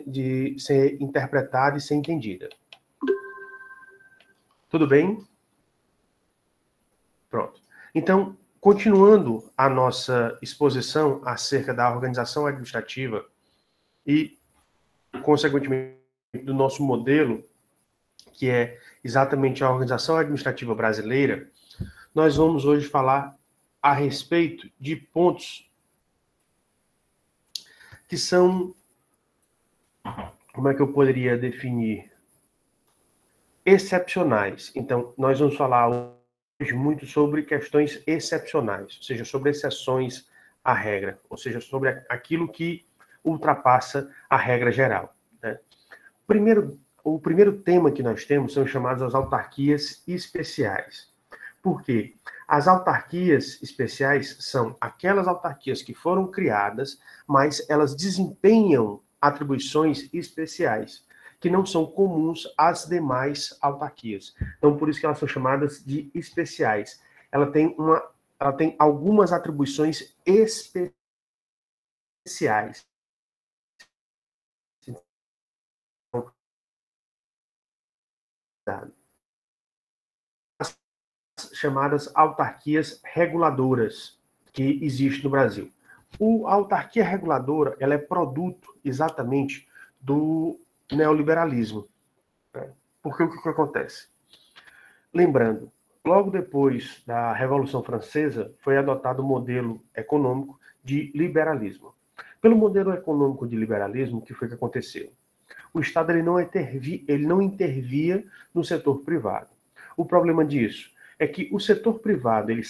de ser interpretada e ser entendida. Tudo bem? Pronto. Então, continuando a nossa exposição acerca da organização administrativa e, consequentemente, do nosso modelo, que é exatamente a organização administrativa brasileira, nós vamos hoje falar a respeito de pontos que são, como é que eu poderia definir? Excepcionais. Então, nós vamos falar hoje muito sobre questões excepcionais, ou seja, sobre exceções à regra, ou seja, sobre aquilo que ultrapassa a regra geral, né? O primeiro tema que nós temos são chamadas as autarquias especiais. Por quê? As autarquias especiais são aquelas autarquias que foram criadas, mas elas desempenham atribuições especiais, que não são comuns às demais autarquias. Então, por isso que elas são chamadas de especiais. Ela tem algumas atribuições especiais. As chamadas autarquias reguladoras que existem no Brasil. A autarquia reguladora, ela é produto exatamente do neoliberalismo. Porque o que acontece? Lembrando, logo depois da Revolução Francesa, foi adotado o modelo econômico de liberalismo. Pelo modelo econômico de liberalismo, o que foi que aconteceu? O Estado ele não intervia no setor privado. O problema disso é que o setor privado, ele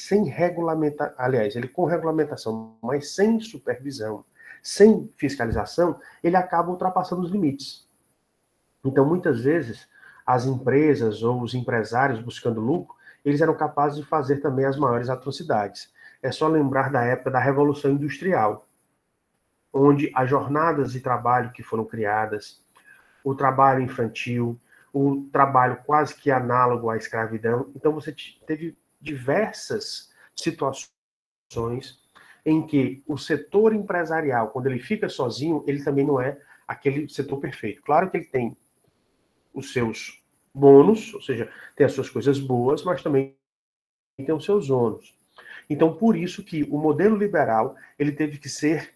com regulamentação, mas sem supervisão, sem fiscalização, ele acaba ultrapassando os limites. Então, muitas vezes, as empresas ou os empresários buscando lucro, eles eram capazes de fazer também as maiores atrocidades. É só lembrar da época da Revolução Industrial, onde as jornadas de trabalho que foram criadas, o trabalho infantil, o trabalho quase que análogo à escravidão. Então, você teve diversas situações em que o setor empresarial, quando ele fica sozinho, ele também não é aquele setor perfeito. Claro que ele tem os seus bônus, ou seja, tem as suas coisas boas, mas também tem os seus ônus. Então, por isso que o modelo liberal ele teve que ser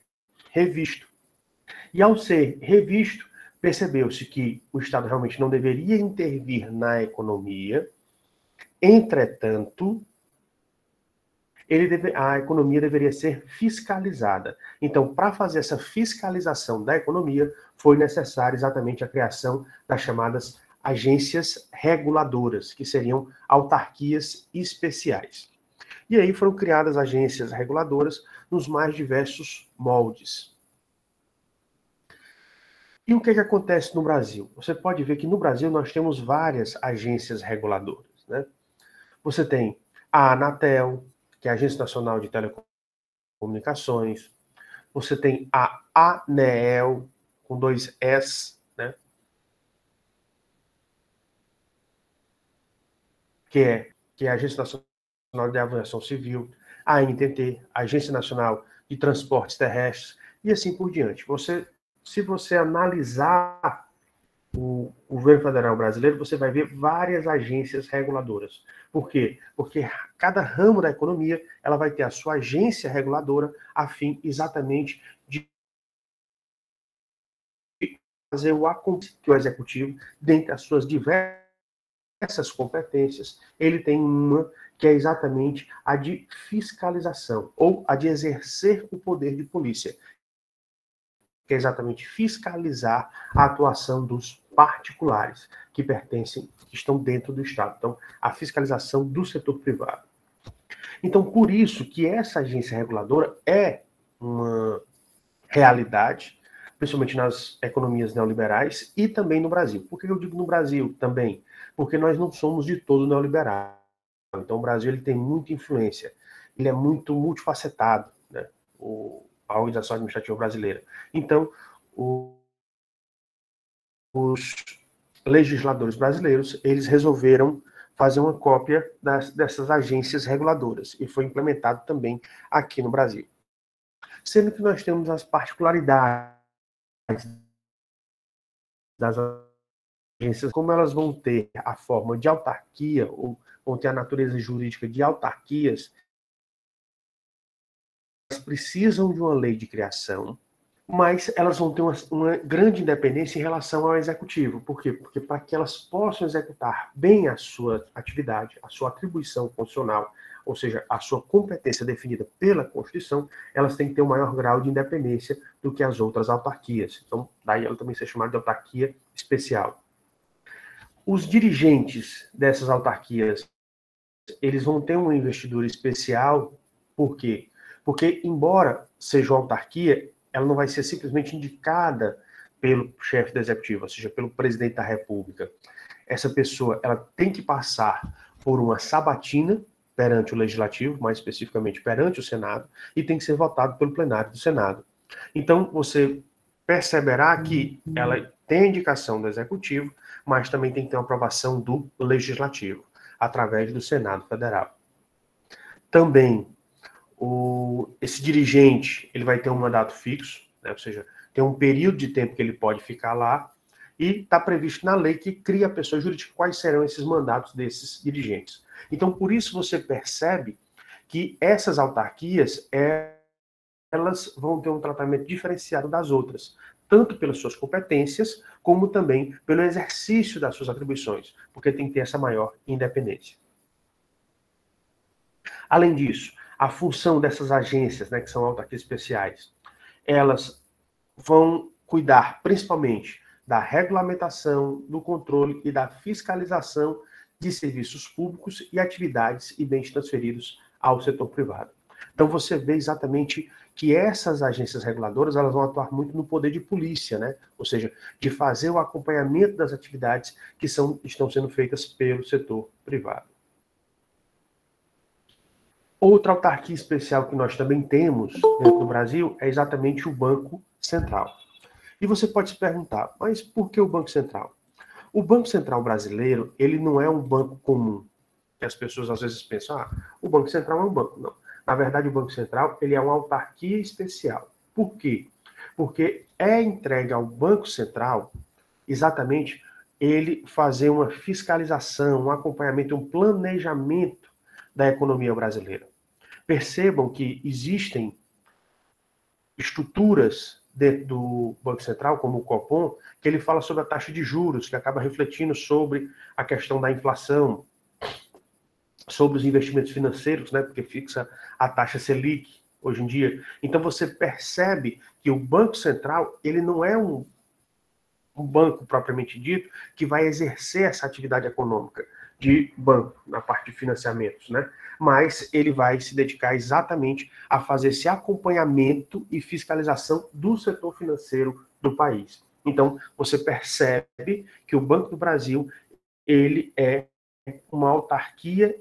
revisto. E ao ser revisto, percebeu-se que o Estado realmente não deveria intervir na economia, entretanto, a economia deveria ser fiscalizada. Então, para fazer essa fiscalização da economia, foi necessária exatamente a criação das chamadas agências reguladoras, que seriam autarquias especiais. E aí foram criadas agências reguladoras nos mais diversos moldes. E o que acontece no Brasil? Você pode ver que no Brasil nós temos várias agências reguladoras, né? Você tem a Anatel, que é a Agência Nacional de Telecomunicações. Você tem a ANEEL, com 2 S, né? Que é a Agência Nacional de Aviação Civil, a ANTT, a Agência Nacional de Transportes Terrestres, e assim por diante. Se você analisar o governo federal brasileiro, você vai ver várias agências reguladoras. Por quê? Porque cada ramo da economia ela vai ter a sua agência reguladora a fim exatamente de fazer o executivo, dentre as suas diversas competências, ele tem uma que é exatamente a de fiscalização, ou a de exercer o poder de polícia, que é exatamente fiscalizar a atuação dos particulares que estão dentro do Estado. Então, a fiscalização do setor privado. Então, por isso que essa agência reguladora é uma realidade, principalmente nas economias neoliberais e também no Brasil. Por que eu digo no Brasil também? Porque nós não somos de todo neoliberal. Então, o Brasil ele tem muita influência. Ele é muito multifacetado, né? A organização administrativa brasileira. Então, os legisladores brasileiros, eles resolveram fazer uma cópia dessas agências reguladoras, e foi implementado também aqui no Brasil. Sendo que nós temos as particularidades das agências, como elas vão ter a forma de autarquia, ou vão ter a natureza jurídica de autarquias, elas precisam de uma lei de criação, mas elas vão ter uma grande independência em relação ao executivo. Por quê? Porque para que elas possam executar bem a sua atividade, a sua atribuição funcional, ou seja, a sua competência definida pela Constituição, elas têm que ter um maior grau de independência do que as outras autarquias. Então, daí ela também ser chamada de autarquia especial. Os dirigentes dessas autarquias, eles vão ter uma investidura especial, por quê? Porque, embora seja uma autarquia, ela não vai ser simplesmente indicada pelo chefe do executivo, ou seja, pelo presidente da República. Essa pessoa, ela tem que passar por uma sabatina perante o Legislativo, mais especificamente perante o Senado, e tem que ser votado pelo plenário do Senado. Então, você perceberá que ela tem a indicação do Executivo, mas também tem que ter uma aprovação do Legislativo, através do Senado Federal. Também, esse dirigente, ele vai ter um mandato fixo, né, ou seja, tem um período de tempo que ele pode ficar lá, e está previsto na lei que cria a pessoa jurídica quais serão esses mandatos desses dirigentes. Então, por isso você percebe que essas autarquias, elas vão ter um tratamento diferenciado das outras, tanto pelas suas competências, como também pelo exercício das suas atribuições, porque tem que ter essa maior independência. Além disso, a função dessas agências, né, que são autarquias especiais, elas vão cuidar principalmente da regulamentação, do controle e da fiscalização de serviços públicos e atividades e bens transferidos ao setor privado. Então você vê exatamente que essas agências reguladoras, elas vão atuar muito no poder de polícia, né? Ou seja, de fazer o acompanhamento das atividades que estão sendo feitas pelo setor privado. Outra autarquia especial que nós também temos dentro do Brasil é exatamente o Banco Central. E você pode se perguntar, mas por que o Banco Central? O Banco Central brasileiro, ele não é um banco comum, que as pessoas às vezes pensam, o Banco Central é um banco. Não. Na verdade, o Banco Central, ele é uma autarquia especial. Por quê? Porque é entregue ao Banco Central exatamente ele fazer uma fiscalização, um acompanhamento, um planejamento da economia brasileira. Percebam que existem estruturas dentro do Banco Central, como o Copom, que ele fala sobre a taxa de juros, que acaba refletindo sobre a questão da inflação, sobre os investimentos financeiros, né, porque fixa a taxa Selic hoje em dia. Então você percebe que o Banco Central, ele não é um banco propriamente dito que vai exercer essa atividade econômica de banco, na parte de financiamentos, né? Mas ele vai se dedicar exatamente a fazer esse acompanhamento e fiscalização do setor financeiro do país. Então, você percebe que o Banco do Brasil, ele é uma autarquia,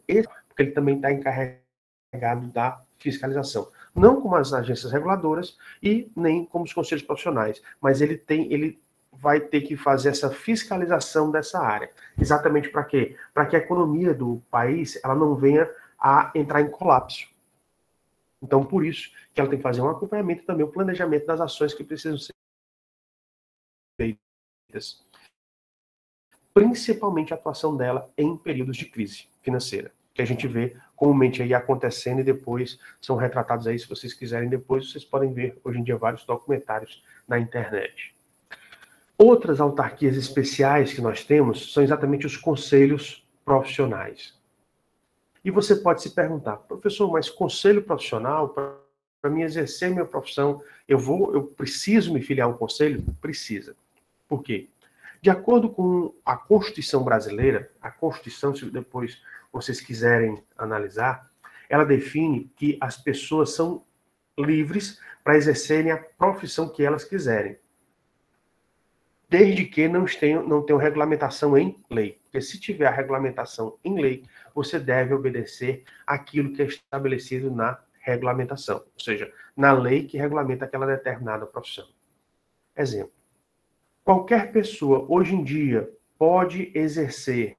porque ele também está encarregado da fiscalização. Não como as agências reguladoras e nem como os conselhos profissionais, mas ele vai ter que fazer essa fiscalização dessa área. Exatamente para quê? Para que a economia do país ela não venha a entrar em colapso. Então, por isso que ela tem que fazer um acompanhamento e também o planejamento das ações que precisam ser feitas. Principalmente a atuação dela em períodos de crise financeira, que a gente vê comumente aí acontecendo e depois são retratados aí, se vocês quiserem depois, vocês podem ver hoje em dia vários documentários na internet. Outras autarquias especiais que nós temos são exatamente os conselhos profissionais. E você pode se perguntar, professor, mas conselho profissional, para mim exercer minha profissão, eu preciso me filiar a um conselho? Precisa. Por quê? De acordo com a Constituição brasileira, a Constituição, se depois vocês quiserem analisar, ela define que as pessoas são livres para exercerem a profissão que elas quiserem, desde que não tenham regulamentação em lei. Porque se tiver a regulamentação em lei, você deve obedecer aquilo que é estabelecido na regulamentação, ou seja, na lei que regulamenta aquela determinada profissão. Exemplo. Qualquer pessoa, hoje em dia, pode exercer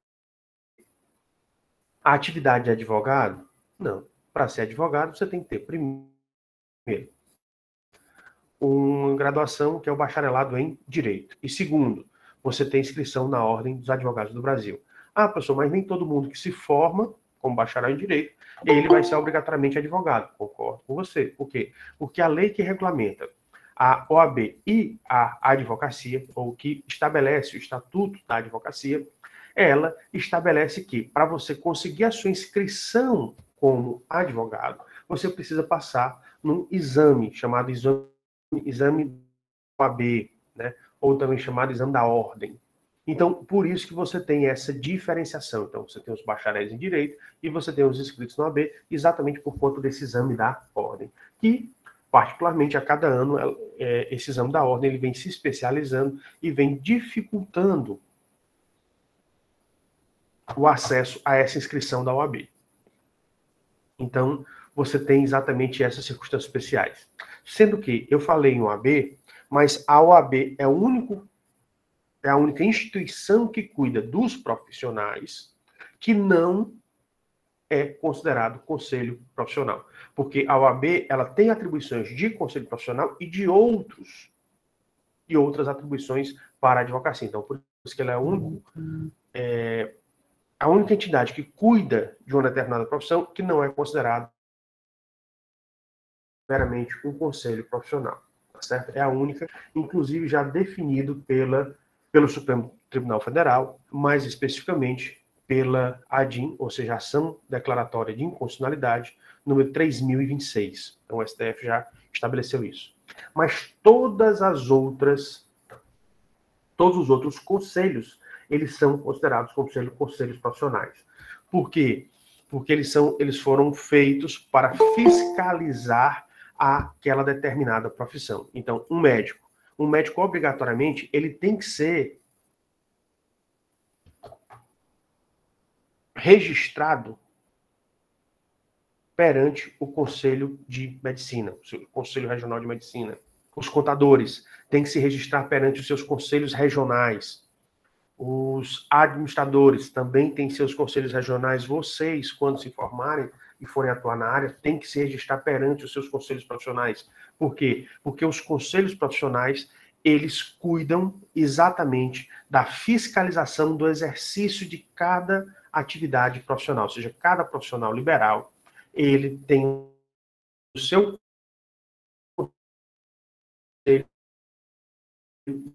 a atividade de advogado? Não. Para ser advogado, você tem que ter, primeiro, uma graduação, que é o bacharelado em Direito. E segundo, você tem inscrição na Ordem dos Advogados do Brasil. Ah, professor, mas nem todo mundo que se forma como bacharel em Direito, ele vai ser obrigatoriamente advogado. Concordo com você. Por quê? Porque a lei que regulamenta a OAB e a advocacia, ou que estabelece o Estatuto da Advocacia, ela estabelece que, para você conseguir a sua inscrição como advogado, você precisa passar num exame, chamado exame OAB, né? Ou também chamado exame da ordem. Então, por isso que você tem essa diferenciação. Então, você tem os bacharéis em Direito e você tem os inscritos no OAB, exatamente por conta desse exame da ordem, que, particularmente, a cada ano, esse exame da ordem ele vem se especializando e vem dificultando o acesso a essa inscrição da OAB. Então, você tem exatamente essas circunstâncias especiais. Sendo que eu falei em OAB, mas a OAB é a única instituição que cuida dos profissionais que não é considerado conselho profissional. Porque a OAB ela tem atribuições de conselho profissional e de outras atribuições para a advocacia. Então, por isso que ela é a única entidade que cuida de uma determinada profissão que não é considerada meramente um conselho profissional. Tá certo? É a única, inclusive já definido pelo Supremo Tribunal Federal, mais especificamente pela ADIM, ou seja, Ação Declaratória de Inconstitucionalidade, número 3026. Então o STF já estabeleceu isso. Mas todos os outros conselhos, eles são considerados conselhos profissionais. Por quê? Porque eles foram feitos para fiscalizar aquela determinada profissão. Então, um médico obrigatoriamente, ele tem que ser registrado perante o Conselho de Medicina, o Conselho Regional de Medicina. Os contadores têm que se registrar perante os seus conselhos regionais. Os administradores também têm seus conselhos regionais. Vocês, quando se formarem e forem atuar na área, têm que se registrar perante os seus conselhos profissionais. Por quê? Porque os conselhos profissionais, eles cuidam exatamente da fiscalização do exercício de cada atividade profissional. Ou seja, cada profissional liberal, ele tem o seu conselho de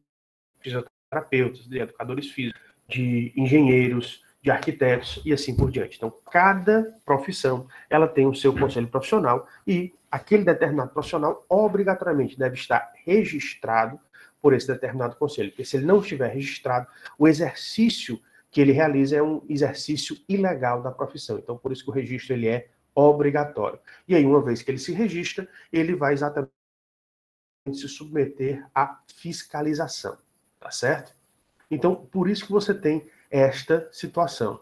fisioterapeutas, de educadores físicos, de engenheiros, de arquitetos e assim por diante. Então, cada profissão, ela tem o seu conselho profissional e aquele determinado profissional obrigatoriamente deve estar registrado por esse determinado conselho, porque se ele não estiver registrado, o exercício que ele realiza é um exercício ilegal da profissão. Então, por isso que o registro ele é obrigatório. E aí, uma vez que ele se registra, ele vai exatamente se submeter à fiscalização, tá certo? Então, por isso que você tem esta situação.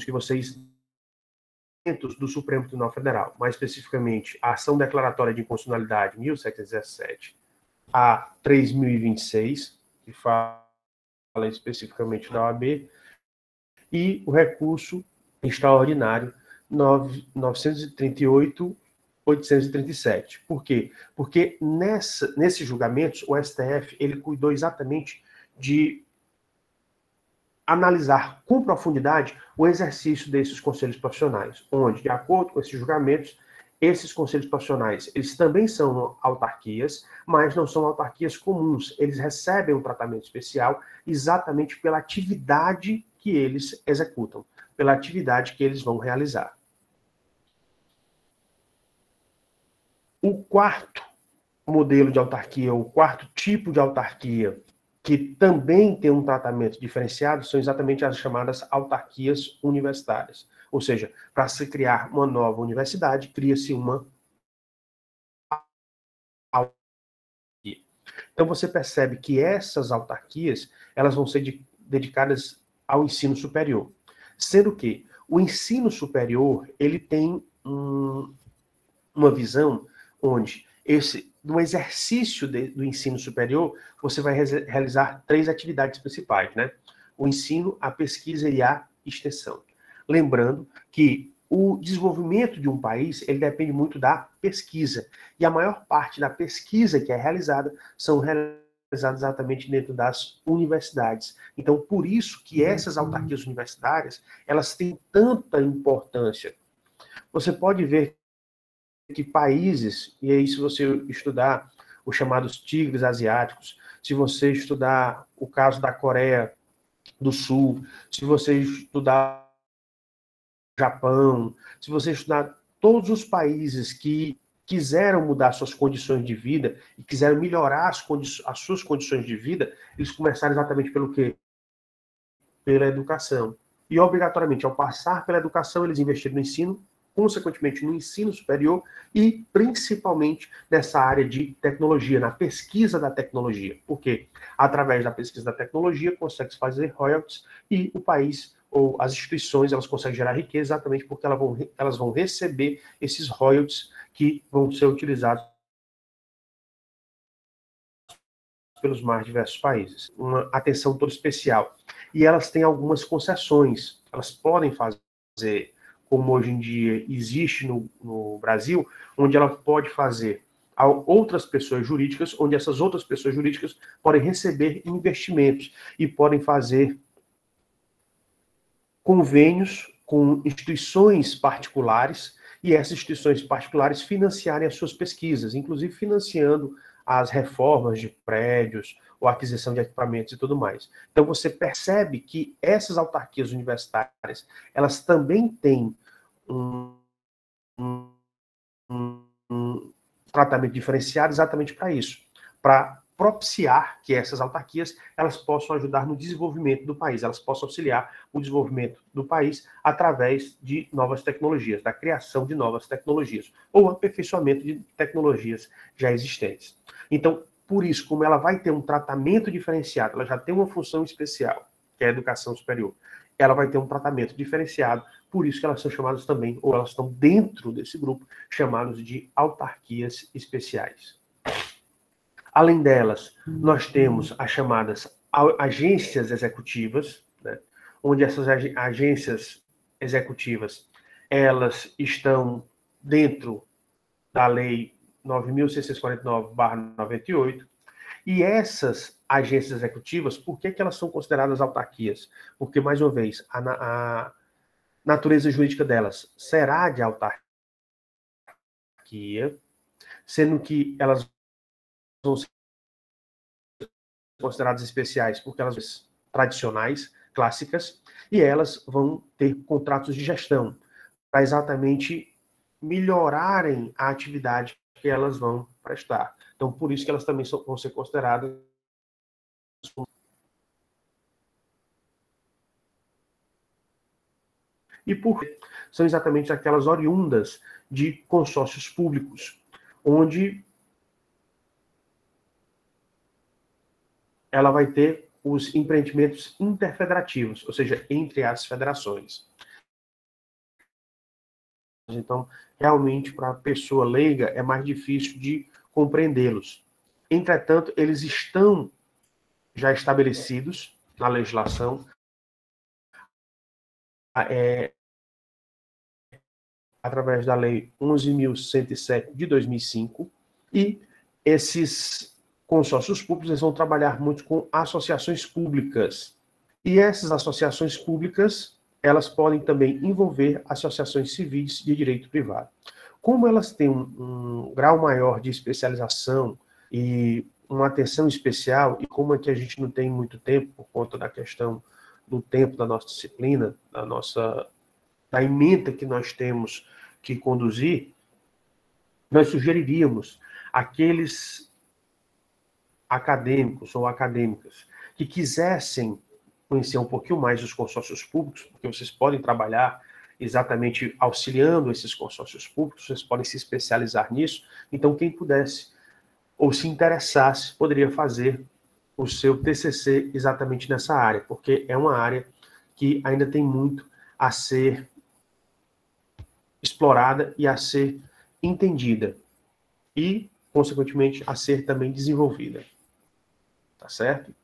Que vocês do Supremo Tribunal Federal, mais especificamente a Ação Declaratória de Inconstitucionalidade 1717 a 3026, que fala especificamente da OAB, e o recurso extraordinário 938-837. Por quê? Porque nesses julgamentos, o STF ele cuidou exatamente de analisar com profundidade o exercício desses conselhos profissionais, onde, de acordo com esses julgamentos, esses conselhos profissionais, eles também são autarquias, mas não são autarquias comuns. Eles recebem um tratamento especial exatamente pela atividade que eles executam, pela atividade que eles vão realizar. O quarto modelo de autarquia, o quarto tipo de autarquia, que também tem um tratamento diferenciado, são exatamente as chamadas autarquias universitárias. Ou seja, para se criar uma nova universidade, cria-se uma autarquia. Então você percebe que essas autarquias, elas vão ser dedicadas ao ensino superior. Sendo que o ensino superior, ele tem uma visão onde no exercício do ensino superior, você vai realizar 3 atividades principais, né? O ensino, a pesquisa e a extensão. Lembrando que o desenvolvimento de um país, ele depende muito da pesquisa. E a maior parte da pesquisa que é realizada são realizadas exatamente dentro das universidades. Então, por isso que essas autarquias universitárias, elas têm tanta importância. Você pode ver que países, e aí se você estudar os chamados tigres asiáticos, se você estudar o caso da Coreia do Sul, se você estudar o Japão, se você estudar todos os países que quiseram mudar suas condições de vida e quiseram melhorar as suas condições de vida, eles começaram exatamente pelo quê? Pela educação. E, obrigatoriamente, ao passar pela educação, eles investiram no ensino, consequentemente no ensino superior e, principalmente, nessa área de tecnologia, na pesquisa da tecnologia. Porque, através da pesquisa da tecnologia, consegue-se fazer royalties e o país ou as instituições, elas conseguem gerar riqueza exatamente porque elas vão receber esses royalties que vão ser utilizados pelos mais diversos países. Uma atenção toda especial. E elas têm algumas concessões. Elas podem fazer, como hoje em dia existe no Brasil, onde ela pode fazer a outras pessoas jurídicas, onde essas outras pessoas jurídicas podem receber investimentos e podem fazer convênios com instituições particulares e essas instituições particulares financiarem as suas pesquisas, inclusive financiando as reformas de prédios ou aquisição de equipamentos e tudo mais. Então você percebe que essas autarquias universitárias, elas também têm um tratamento diferenciado exatamente para isso, para propiciar que essas autarquias elas possam ajudar no desenvolvimento do país, elas possam auxiliar o desenvolvimento do país através de novas tecnologias, da criação de novas tecnologias, ou aperfeiçoamento de tecnologias já existentes. Então, por isso, como ela vai ter um tratamento diferenciado, ela já tem uma função especial, que é a educação superior, ela vai ter um tratamento diferenciado, por isso que elas são chamadas também, ou elas estão dentro desse grupo, chamados de autarquias especiais. Além delas, nós temos as chamadas agências executivas, né, onde essas agências executivas, elas estão dentro da Lei 9.649/98, e essas agências executivas, por que elas são consideradas autarquias? Porque, mais uma vez, a natureza jurídica delas será de autarquia, sendo que elas vão ser consideradas especiais porque elas são tradicionais, clássicas, e elas vão ter contratos de gestão para exatamente melhorarem a atividade que elas vão prestar. Então, por isso que elas também vão ser consideradas. E por quê? São exatamente aquelas oriundas de consórcios públicos, onde ela vai ter os empreendimentos interfederativos, ou seja, entre as federações. Então, realmente, para a pessoa leiga, é mais difícil de compreendê-los. Entretanto, eles estão já estabelecidos na legislação, através da Lei 11.107 de 2005, e esses consórcios públicos eles vão trabalhar muito com associações públicas. E essas associações públicas, elas podem também envolver associações civis de direito privado. Como elas têm um grau maior de especialização e uma atenção especial, e como é que a gente não tem muito tempo por conta da questão do tempo da nossa disciplina, da ementa que nós temos que conduzir, nós sugeriríamos aqueles acadêmicos ou acadêmicas que quisessem conhecer um pouquinho mais dos consórcios públicos, porque vocês podem trabalhar exatamente auxiliando esses consórcios públicos, vocês podem se especializar nisso. Então, quem pudesse ou se interessasse, poderia fazer o seu TCC exatamente nessa área, porque é uma área que ainda tem muito a ser explorada e a ser entendida. E consequentemente, a ser também desenvolvida. Tá certo?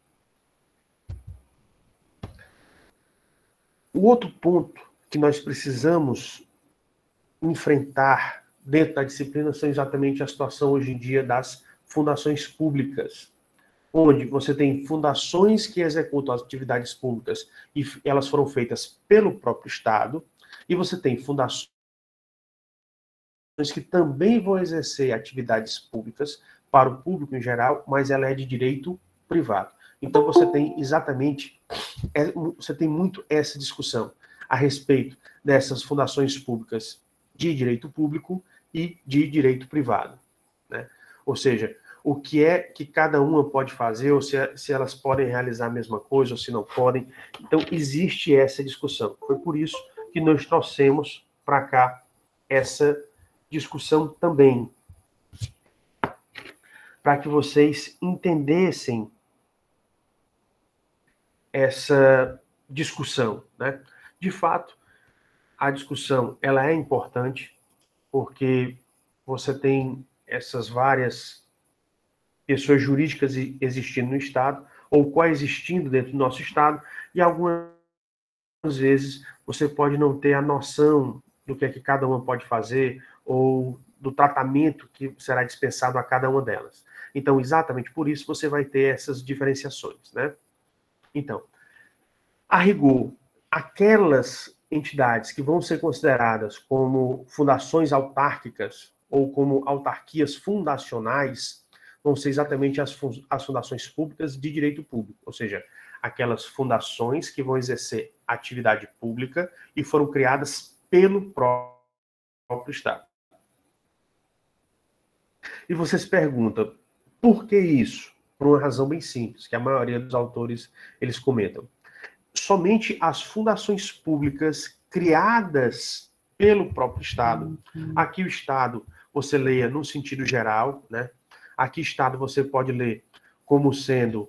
O outro ponto que nós precisamos enfrentar dentro da disciplina são exatamente a situação hoje em dia das fundações públicas, onde você tem fundações que executam as atividades públicas e elas foram feitas pelo próprio Estado, e você tem fundações que também vão exercer atividades públicas para o público em geral, mas ela é de direito privado. Então você tem exatamente, você tem muito essa discussão a respeito dessas fundações públicas de direito público e de direito privado, né? Ou seja, o que é que cada uma pode fazer, ou se elas podem realizar a mesma coisa, ou se não podem. Então, existe essa discussão. Foi por isso que nós trouxemos para cá essa discussão também, para que vocês entendessem essa discussão, né? De fato, a discussão ela é importante, porque você tem essas várias pessoas jurídicas existindo no Estado, ou coexistindo dentro do nosso Estado, e algumas vezes você pode não ter a noção do que é que cada uma pode fazer, ou do tratamento que será dispensado a cada uma delas. Então, exatamente por isso, você vai ter essas diferenciações, né? Então, a rigor, aquelas entidades que vão ser consideradas como fundações autárquicas ou como autarquias fundacionais vão ser exatamente as fundações públicas de direito público, ou seja, aquelas fundações que vão exercer atividade pública e foram criadas pelo próprio Estado. E você se pergunta, por que isso? Por uma razão bem simples, que a maioria dos autores eles comentam. Somente as fundações públicas criadas pelo próprio Estado. Aqui o Estado, você leia no sentido geral, né? Aqui Estado você pode ler como sendo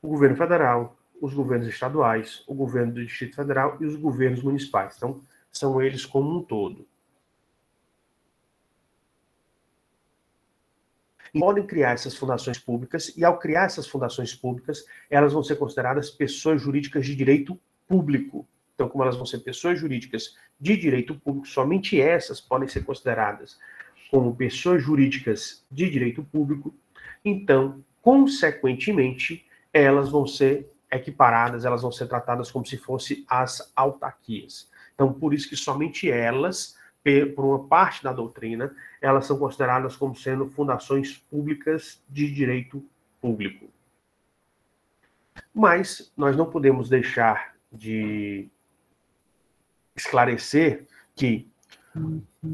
o governo federal, os governos estaduais, o governo do Distrito Federal e os governos municipais. Então, são eles como um todo. E podem criar essas fundações públicas, e ao criar essas fundações públicas, elas vão ser consideradas pessoas jurídicas de direito público. Então, como elas vão ser pessoas jurídicas de direito público, somente essas podem ser consideradas como pessoas jurídicas de direito público, então, consequentemente, elas vão ser equiparadas, elas vão ser tratadas como se fossem as autarquias. Então, por isso que somente elas, por uma parte da doutrina, elas são consideradas como sendo fundações públicas de direito público. Mas nós não podemos deixar de esclarecer que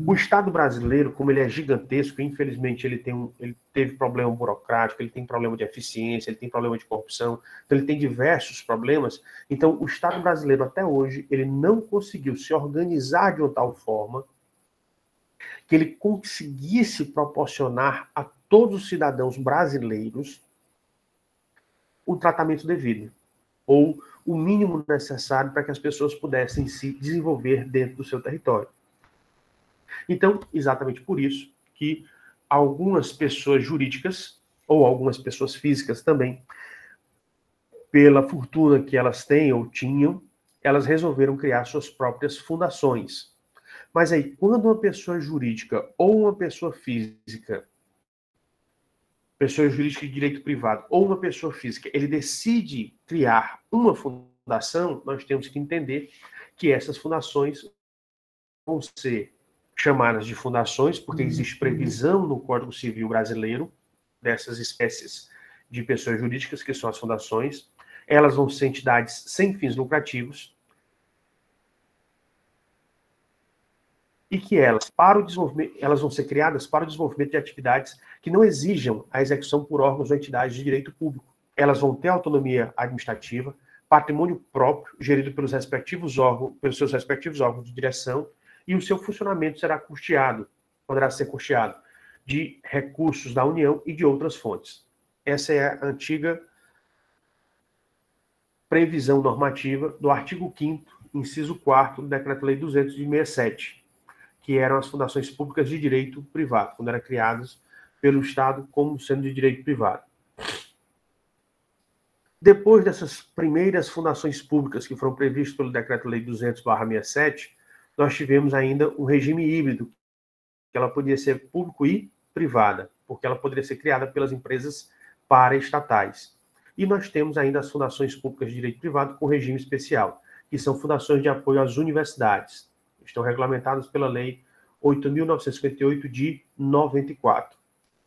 o Estado brasileiro, como ele é gigantesco, infelizmente ele teve problema burocrático, ele tem problema de eficiência, ele tem problema de corrupção, então ele tem diversos problemas. Então, o Estado brasileiro, até hoje, ele não conseguiu se organizar de uma tal forma que ele conseguisse proporcionar a todos os cidadãos brasileiros o tratamento devido, ou o mínimo necessário para que as pessoas pudessem se desenvolver dentro do seu território. Então, exatamente por isso que algumas pessoas jurídicas, ou algumas pessoas físicas também, pela fortuna que elas têm ou tinham, elas resolveram criar suas próprias fundações. Mas aí, quando uma pessoa jurídica ou uma pessoa física, pessoa jurídica de direito privado ou uma pessoa física, ele decide criar uma fundação, nós temos que entender que essas fundações vão ser chamadas de fundações, porque existe previsão no Código Civil brasileiro dessas espécies de pessoas jurídicas, que são as fundações. Elas vão ser entidades sem fins lucrativos, e que elas vão ser criadas para o desenvolvimento de atividades que não exijam a execução por órgãos ou entidades de direito público. Elas vão ter autonomia administrativa, patrimônio próprio, gerido pelos seus respectivos órgãos de direção, e o seu funcionamento será custeado, poderá ser custeado de recursos da União e de outras fontes. Essa é a antiga previsão normativa do artigo 5º, inciso 4º do Decreto-Lei 200 de 67, que eram as fundações públicas de direito privado, quando eram criadas pelo Estado como sendo de direito privado. Depois dessas primeiras fundações públicas que foram previstas pelo Decreto-Lei 200/67, nós tivemos ainda um regime híbrido, que ela podia ser público e privada, porque ela poderia ser criada pelas empresas paraestatais. E nós temos ainda as fundações públicas de direito privado com regime especial, que são fundações de apoio às universidades. Estão regulamentadas pela Lei 8.958 de 94.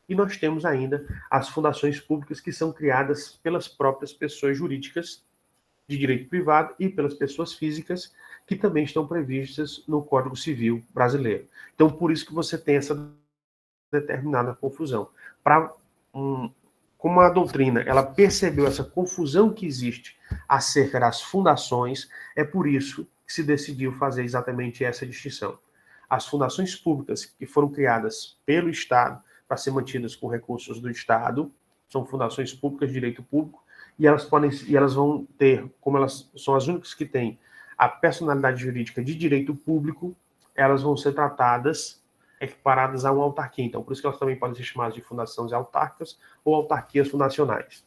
E nós temos ainda as fundações públicas que são criadas pelas próprias pessoas jurídicas de direito privado e pelas pessoas físicas, que também estão previstas no Código Civil brasileiro. Então, por isso que você tem essa determinada confusão. Como a doutrina ela percebeu essa confusão que existe acerca das fundações, é por isso que se decidiu fazer exatamente essa distinção. As fundações públicas que foram criadas pelo Estado para ser mantidas com recursos do Estado são fundações públicas de direito público, e elas vão ter, como elas são as únicas que têm a personalidade jurídica de direito público, elas vão ser tratadas equiparadas a uma autarquia. Então, por isso que elas também podem ser chamadas de fundações autárquicas ou autarquias fundacionais.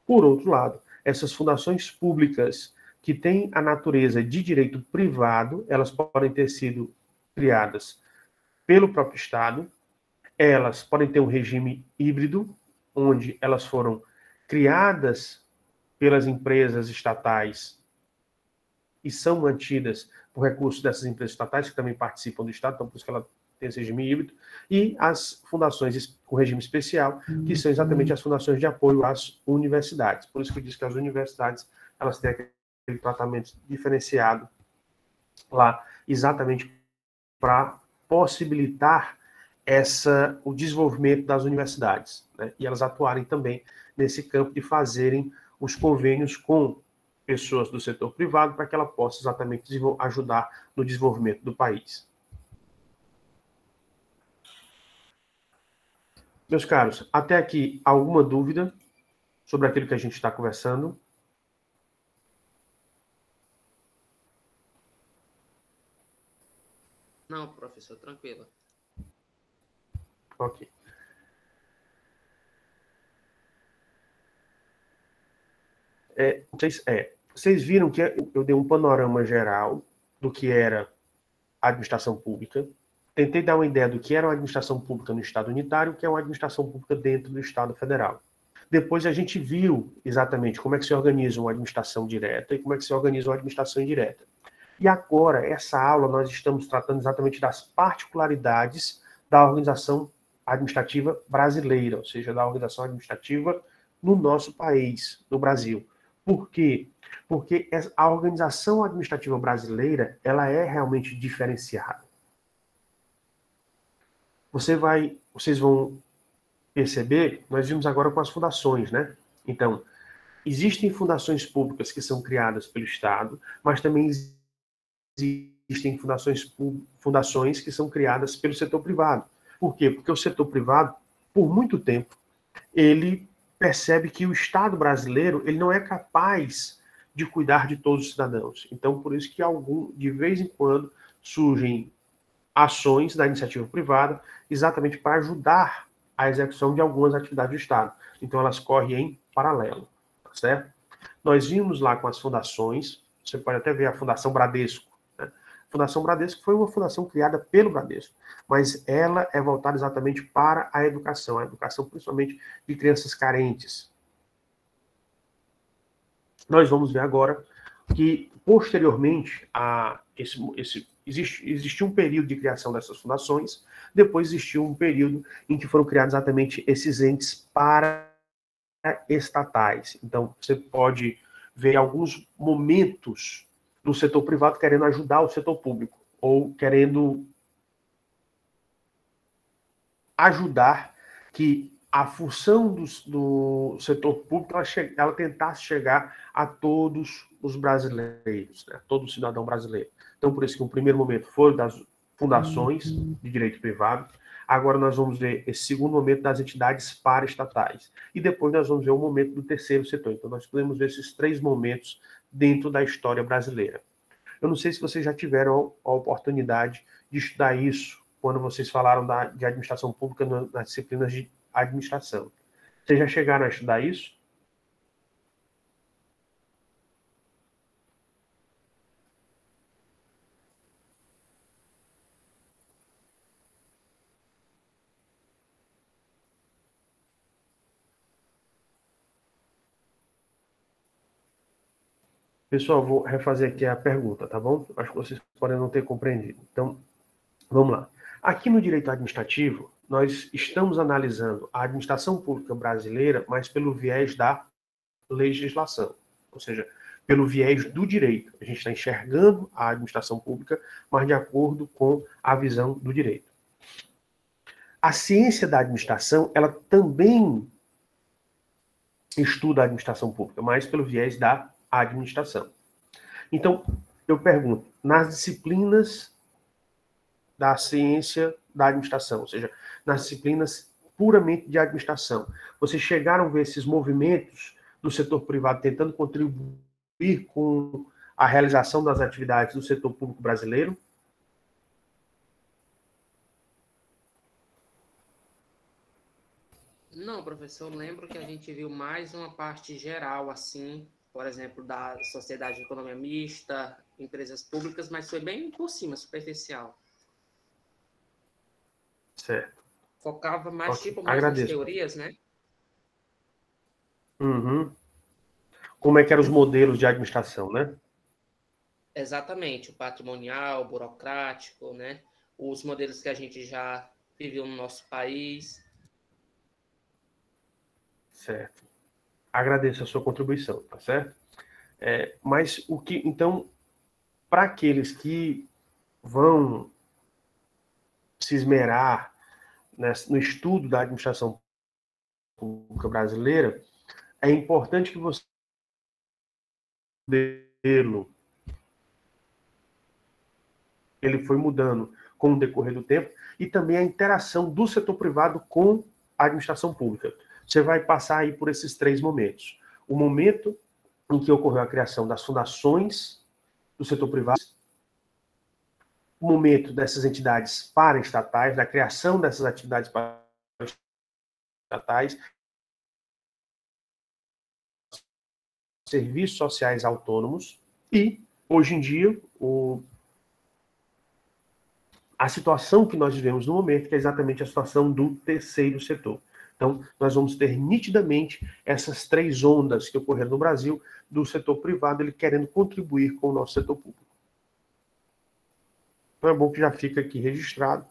Por outro lado, essas fundações públicas que têm a natureza de direito privado, elas podem ter sido criadas pelo próprio Estado, elas podem ter um regime híbrido, onde elas foram criadas pelas empresas estatais e são mantidas por recursos dessas empresas estatais, que também participam do Estado, então por isso que ela tem esse regime híbrido, e as fundações com regime especial, que são exatamente as fundações de apoio às universidades. Por isso que eu disse que as universidades elas têm aquele tratamento diferenciado lá, exatamente para possibilitar o desenvolvimento das universidades, né? E elas atuarem também nesse campo de fazerem os convênios com pessoas do setor privado para que ela possa exatamente ajudar no desenvolvimento do país. Meus caros, até aqui alguma dúvida sobre aquilo que a gente está conversando? Não, professor, tranquilo. Ok. Vocês viram que eu dei um panorama geral do que era a administração pública. Tentei dar uma ideia do que era uma administração pública no Estado unitário, que é uma administração pública dentro do Estado federal. Depois a gente viu exatamente como é que se organiza uma administração direta e como é que se organiza uma administração indireta. E agora, essa aula, nós estamos tratando exatamente das particularidades da organização administrativa brasileira, ou seja, da organização administrativa no nosso país, no Brasil. Por quê? Porque a organização administrativa brasileira, ela é realmente diferenciada. Vocês vão perceber, nós vimos agora com as fundações, né? Então, existem fundações públicas que são criadas pelo Estado, mas também existem fundações que são criadas pelo setor privado. Por quê? Porque o setor privado, por muito tempo, ele percebe que o Estado brasileiro ele não é capaz de cuidar de todos os cidadãos. Então, por isso que de vez em quando surgem ações da iniciativa privada exatamente para ajudar a execução de algumas atividades do Estado. Então, elas correm em paralelo, tá certo? Nós vimos lá com as fundações, você pode até ver a Fundação Bradesco, né? A Fundação Bradesco foi uma fundação criada pelo Bradesco, mas ela é voltada exatamente para a educação principalmente de crianças carentes. Nós vamos ver agora que, posteriormente a existiu um período de criação dessas fundações, depois existiu um período em que foram criados exatamente esses entes paraestatais. Então, você pode ver alguns momentos do setor privado querendo ajudar o setor público, ou querendo ajudar que a função do setor público ela tentasse chegar a todos os brasileiros, né? Todo o cidadão brasileiro. Então, por isso que o primeiro momento foi das fundações de direito privado. Agora nós vamos ver esse segundo momento das entidades paraestatais. E depois nós vamos ver o momento do terceiro setor. Então, nós podemos ver esses três momentos dentro da história brasileira. Eu não sei se vocês já tiveram a oportunidade de estudar isso quando vocês falaram de administração pública nas disciplinas de administração. Vocês já chegaram a estudar isso? Pessoal, vou refazer aqui a pergunta, tá bom? Acho que vocês podem não ter compreendido. Então, vamos lá. Aqui no direito administrativo, nós estamos analisando a administração pública brasileira, mas pelo viés da legislação, ou seja, pelo viés do direito. A gente está enxergando a administração pública, mas de acordo com a visão do direito. A ciência da administração, ela também estuda a administração pública, mas pelo viés da administração. Então, eu pergunto, nas disciplinas da ciência da administração, ou seja, nas disciplinas puramente de administração, vocês chegaram a ver esses movimentos do setor privado tentando contribuir com a realização das atividades do setor público brasileiro? Não, professor, eu lembro que a gente viu mais uma parte geral, assim, por exemplo, da sociedade de economia mista, empresas públicas, mas foi bem por cima, superficial. Certo. Focava mais, Ok. mais nas Agradeço. teorias, né? Uhum. Como é que eram os modelos de administração, né? Exatamente, o patrimonial, o burocrático, né? Os modelos que a gente já viveu no nosso país. Certo. Agradeço a sua contribuição, tá certo? Mas o que, então, para aqueles que vão se esmerar, né, no estudo da administração pública brasileira, é importante que você ele foi mudando com o decorrer do tempo, e também a interação do setor privado com a administração pública. Você vai passar aí por esses três momentos. O momento em que ocorreu a criação das fundações do setor privado, o momento dessas entidades paraestatais, da criação dessas atividades paraestatais, serviços sociais autônomos, e, hoje em dia, a situação que nós vivemos no momento, que é exatamente a situação do terceiro setor. Então, nós vamos ter nitidamente essas três ondas que ocorreram no Brasil, do setor privado, ele querendo contribuir com o nosso setor público. Então, é bom que já fica aqui registrado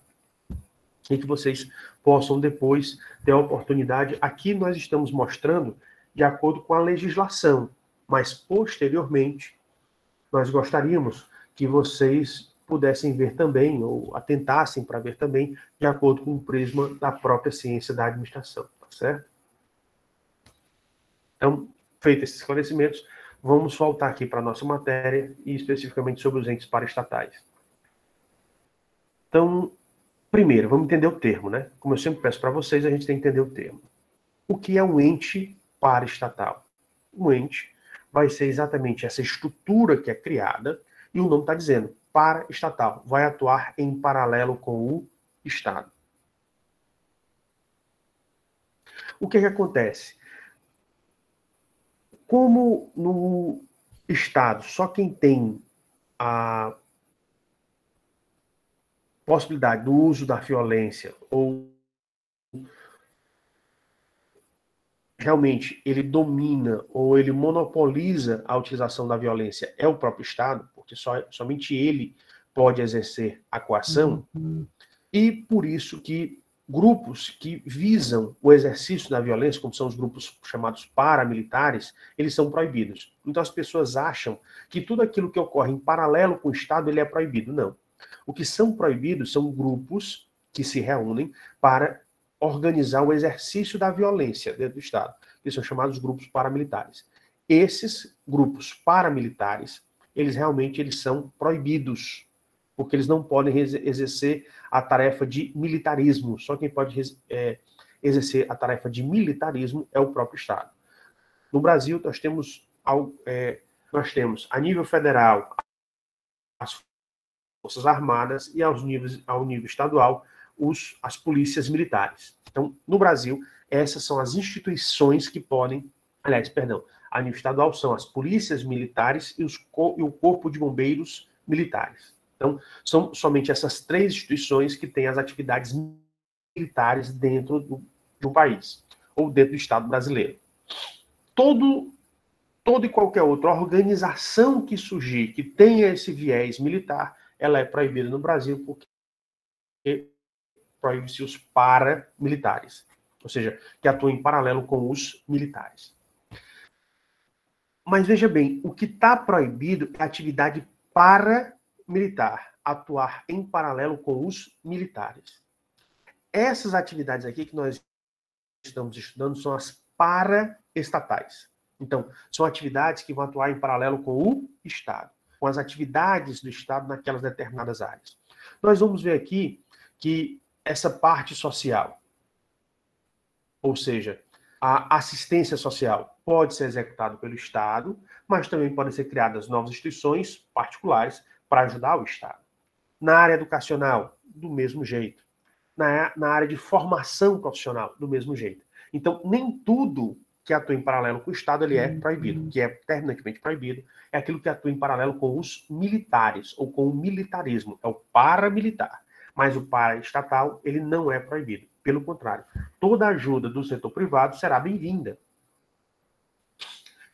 e que vocês possam depois ter a oportunidade. Aqui nós estamos mostrando de acordo com a legislação, mas posteriormente nós gostaríamos que vocês pudessem ver também, ou atentassem para ver também, de acordo com o prisma da própria ciência da administração, tá certo? Então, feitos esses esclarecimentos, vamos voltar aqui para a nossa matéria, e especificamente sobre os entes paraestatais. Então, primeiro, vamos entender o termo, né? Como eu sempre peço para vocês, a gente tem que entender o termo. O que é um ente paraestatal? Um ente vai ser exatamente essa estrutura que é criada, e o nome está dizendo, paraestatal, vai atuar em paralelo com o Estado. O que acontece? Como no Estado só quem tem a possibilidade do uso da violência, ou realmente ele domina ou ele monopoliza a utilização da violência, é o próprio Estado, porque somente ele pode exercer a coação, e por isso que grupos que visam o exercício da violência, como são os grupos chamados paramilitares, eles são proibidos. Então as pessoas acham que tudo aquilo que ocorre em paralelo com o Estado, ele é proibido. Não. O que são proibidos são grupos que se reúnem para organizar o exercício da violência dentro do Estado, que são chamados grupos paramilitares. Esses grupos paramilitares, eles são proibidos, porque eles não podem exercer a tarefa de militarismo. Só quem pode exercer a tarefa de militarismo é o próprio Estado. No Brasil, nós temos a nível federal, as Forças Armadas e ao nível estadual, as polícias militares. Então, no Brasil, essas são as instituições que podem, a nível estadual são as polícias militares e o Corpo de Bombeiros militares. Então, são somente essas três instituições que têm as atividades militares dentro do país, ou dentro do Estado brasileiro. Toda e qualquer outra organização que surgir, que tenha esse viés militar, ela é proibida no Brasil, porque proíbe-se os paramilitares, ou seja, que atuam em paralelo com os militares. Mas veja bem, o que está proibido é a atividade paramilitar, atuar em paralelo com os militares. Essas atividades aqui que nós estamos estudando são as paraestatais. Então, são atividades que vão atuar em paralelo com o Estado, com as atividades do Estado naquelas determinadas áreas. Nós vamos ver aqui que essa parte social, ou seja, a assistência social, pode ser executada pelo Estado, mas também podem ser criadas novas instituições particulares para ajudar o Estado. Na área educacional, do mesmo jeito. Na área de formação profissional, do mesmo jeito. Então, nem tudo que atua em paralelo com o Estado, ele é proibido. O que é terminantemente proibido é aquilo que atua em paralelo com os militares, ou com o militarismo, é o paramilitar. Mas o paraestatal, ele não é proibido. Pelo contrário, toda ajuda do setor privado será bem-vinda.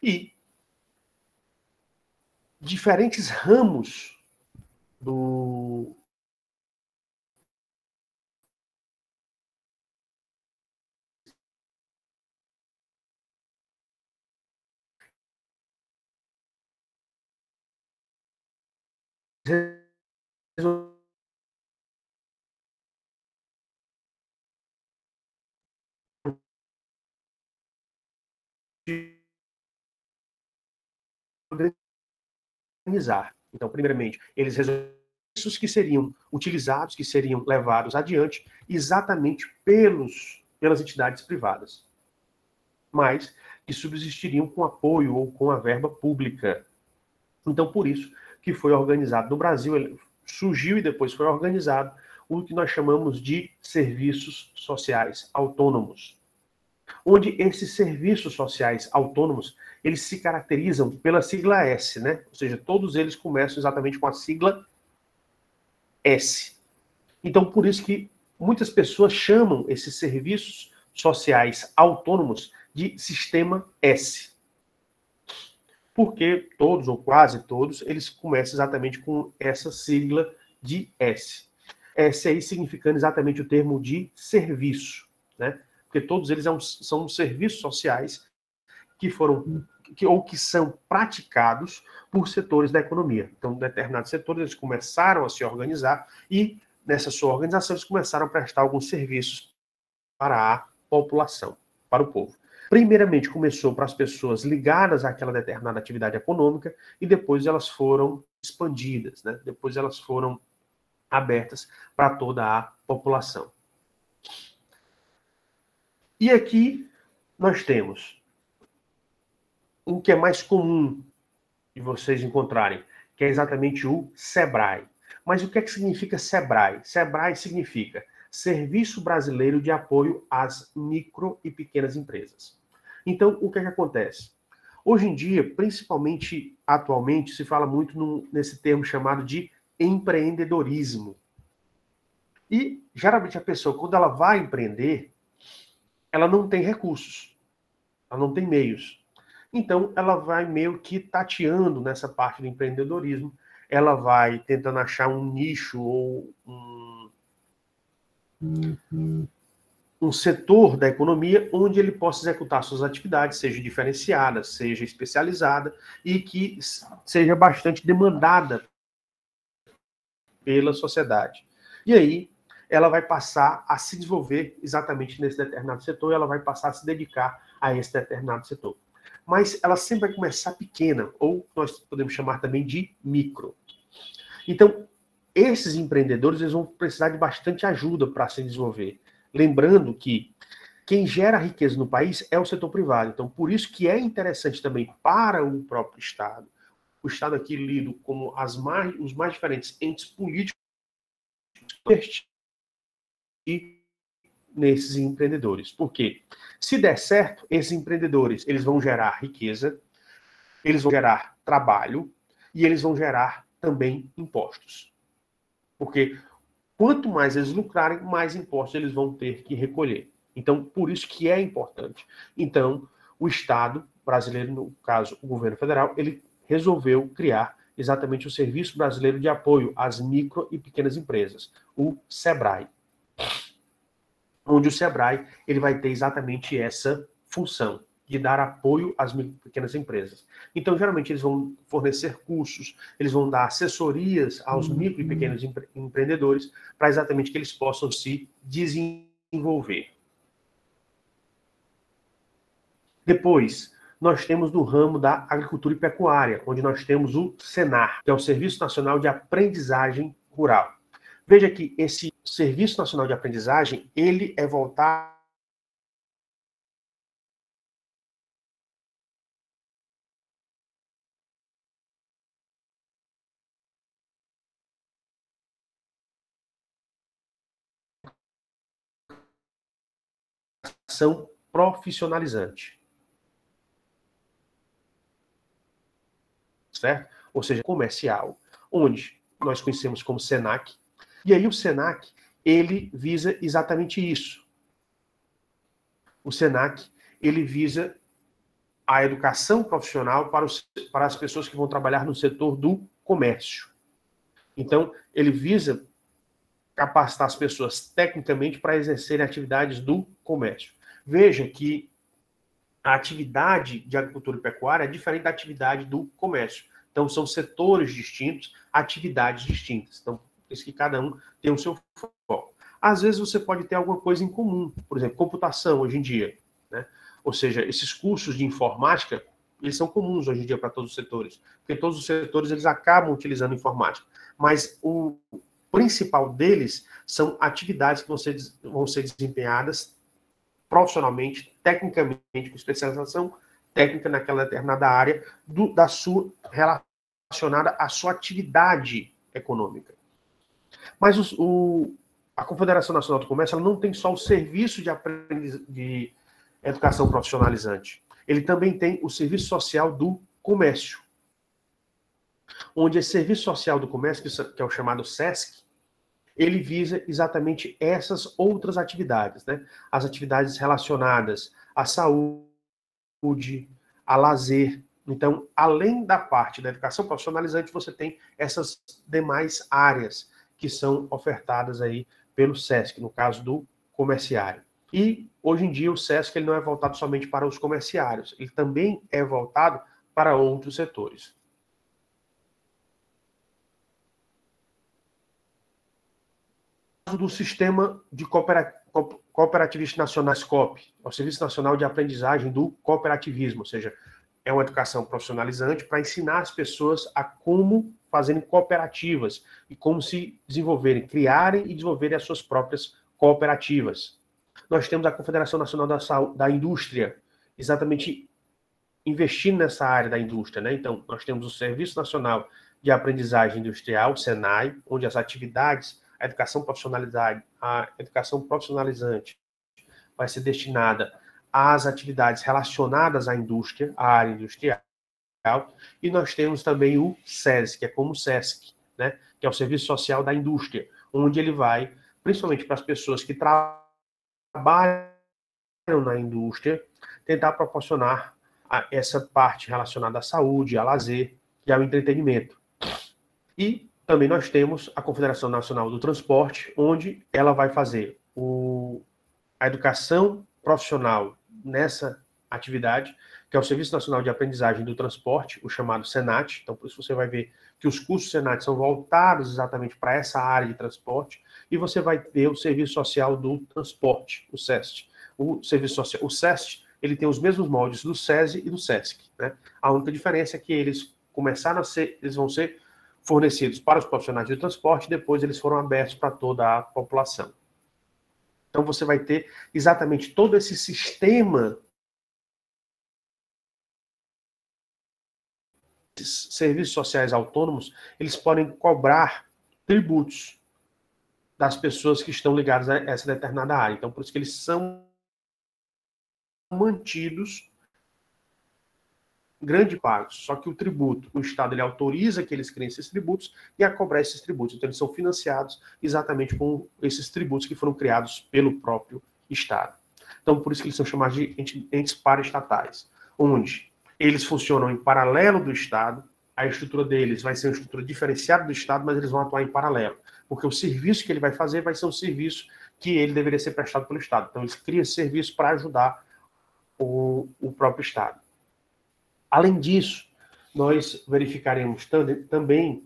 E diferentes ramos do organizar. Então, primeiramente, eles resolveram isso que seriam utilizados, que seriam levados adiante exatamente pelas entidades privadas, mas que subsistiriam com apoio ou com a verba pública. Então, por isso que foi organizado no Brasil, ele surgiu e depois foi organizado o que nós chamamos de serviços sociais autônomos, onde esses serviços sociais autônomos, eles se caracterizam pela sigla S, né? Ou seja, todos eles começam exatamente com a sigla S. Então, por isso que muitas pessoas chamam esses serviços sociais autônomos de sistema S. Porque todos, ou quase todos, eles começam exatamente com essa sigla de S. S aí significando exatamente o termo de serviço, né? Porque todos eles são serviços sociais que são praticados por setores da economia. Então, determinados setores eles começaram a se organizar e, nessa sua organização, eles começaram a prestar alguns serviços para a população, para o povo. Primeiramente, começou para as pessoas ligadas àquela determinada atividade econômica e depois elas foram expandidas, né? Depois elas foram abertas para toda a população. E aqui nós temos o que é mais comum de vocês encontrarem, que é exatamente o SEBRAE. Mas o que é que significa SEBRAE? SEBRAE significa Serviço Brasileiro de Apoio às Micro e Pequenas Empresas. Então, o que é que acontece? Hoje em dia, principalmente atualmente, se fala muito nesse termo chamado de empreendedorismo. E, geralmente, a pessoa, quando ela vai empreender, ela não tem recursos, ela não tem meios. Então, ela vai meio que tateando nessa parte do empreendedorismo, ela vai tentando achar um nicho ou um setor da economia onde ele possa executar suas atividades, seja diferenciada, seja especializada e que seja bastante demandada pela sociedade. E aí, ela vai passar a se desenvolver exatamente nesse determinado setor, ela vai passar a se dedicar a esse determinado setor. Mas ela sempre vai começar pequena, ou nós podemos chamar também de micro. Então, esses empreendedores eles vão precisar de bastante ajuda para se desenvolver. Lembrando que quem gera riqueza no país é o setor privado. Então, por isso que é interessante também para o próprio Estado, o Estado aqui lido como os mais diferentes entes políticos e nesses empreendedores. Por quê? Se der certo, esses empreendedores eles vão gerar riqueza, eles vão gerar trabalho e eles vão gerar também impostos. Porque quanto mais eles lucrarem, mais impostos eles vão ter que recolher. Então, por isso que é importante. Então, o Estado brasileiro, no caso, o governo federal, ele resolveu criar exatamente o Serviço Brasileiro de Apoio às Micro e Pequenas Empresas, o SEBRAE. Onde o SEBRAE ele vai ter exatamente essa função de dar apoio às micro e pequenas empresas. Então, geralmente, eles vão fornecer cursos, eles vão dar assessorias aos micro e pequenos empreendedores para exatamente que eles possam se desenvolver. Depois, nós temos no ramo da agricultura e pecuária, onde nós temos o SENAR, que é o Serviço Nacional de Aprendizagem Rural. Veja que esse Serviço Nacional de Aprendizagem, ele é voltado à ação profissionalizante. Certo? Ou seja, comercial, onde nós conhecemos como SENAC. E aí o SENAC, ele visa exatamente isso. O SENAC, ele visa a educação profissional para as pessoas que vão trabalhar no setor do comércio. Então, ele visa capacitar as pessoas tecnicamente para exercerem atividades do comércio. Veja que a atividade de agricultura e pecuária é diferente da atividade do comércio. Então, são setores distintos, atividades distintas. Então, por isso que cada um tem o seu foco. Às vezes, você pode ter alguma coisa em comum. Por exemplo, computação, hoje em dia. Né? Ou seja, esses cursos de informática, eles são comuns hoje em dia para todos os setores. Porque todos os setores, eles acabam utilizando informática. Mas o principal deles são atividades que vão ser desempenhadas profissionalmente, tecnicamente, com especialização técnica naquela determinada área da sua relacionada à sua atividade econômica. Mas a Confederação Nacional do Comércio ela não tem só o serviço de educação profissionalizante. Ele também tem o serviço social do comércio. Onde esse serviço social do comércio, que é o chamado SESC, ele visa exatamente essas outras atividades, né? As atividades relacionadas à saúde, a lazer. Então, além da parte da educação profissionalizante, você tem essas demais áreas que são ofertadas aí pelo SESC, no caso do comerciário. E, hoje em dia, o SESC ele não é voltado somente para os comerciários, ele também é voltado para outros setores. Do Sistema de Cooperativistas Nacionais, SCOP, o Serviço Nacional de Aprendizagem do Cooperativismo, ou seja, é uma educação profissionalizante para ensinar as pessoas a como fazerem cooperativas e como se desenvolverem, criarem e desenvolverem as suas próprias cooperativas. Nós temos a Confederação Nacional da Indústria, exatamente investindo nessa área da indústria, né? Então, nós temos o Serviço Nacional de Aprendizagem Industrial, SENAI, onde as atividades a educação profissionalizante vai ser destinada às atividades relacionadas à indústria, à área industrial. E nós temos também o SESI, que é como o SESC, né? Que é o Serviço Social da Indústria, onde ele vai, principalmente para as pessoas que trabalham na indústria, tentar proporcionar essa parte relacionada à saúde, ao lazer e ao entretenimento. E também nós temos a Confederação Nacional do Transporte, onde ela vai fazer a educação profissional nessa atividade, que é o Serviço Nacional de Aprendizagem do Transporte, o chamado SENAT. Então, por isso você vai ver que os cursos SENAT são voltados exatamente para essa área de transporte, e você vai ter o Serviço Social do Transporte, o SEST. O Serviço Social, o SEST, ele tem os mesmos moldes do SESI e do SESC, né? A única diferença é que eles vão ser fornecidos para os profissionais de transporte, depois eles foram abertos para toda a população. Então você vai ter exatamente todo esse sistema serviços sociais autônomos, eles podem cobrar tributos das pessoas que estão ligadas a essa determinada área. Então, por isso que eles são mantidos grande pagos. Só que o tributo, o Estado, ele autoriza que eles criem esses tributos e a cobrar esses tributos. Então, eles são financiados exatamente com esses tributos que foram criados pelo próprio Estado. Então, por isso que eles são chamados de entes paraestatais, onde eles funcionam em paralelo do Estado, a estrutura deles vai ser uma estrutura diferenciada do Estado, mas eles vão atuar em paralelo, porque o serviço que ele vai fazer vai ser um serviço que ele deveria ser prestado pelo Estado. Então, eles criam esse serviço para ajudar o próprio Estado. Além disso, nós verificaremos também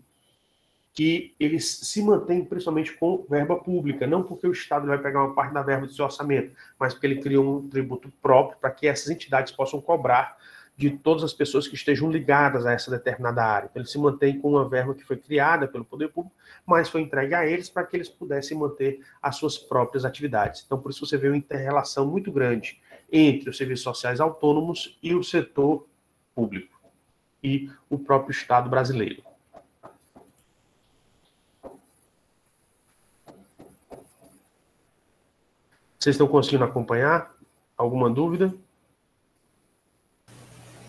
que eles se mantêm principalmente com verba pública, não porque o Estado vai pegar uma parte da verba do seu orçamento, mas porque ele cria um tributo próprio para que essas entidades possam cobrar de todas as pessoas que estejam ligadas a essa determinada área. Então, ele se mantém com uma verba que foi criada pelo poder público, mas foi entregue a eles para que eles pudessem manter as suas próprias atividades. Então, por isso você vê uma inter-relação muito grande entre os serviços sociais autônomos e o setor público e o próprio Estado brasileiro. Vocês estão conseguindo acompanhar? Alguma dúvida?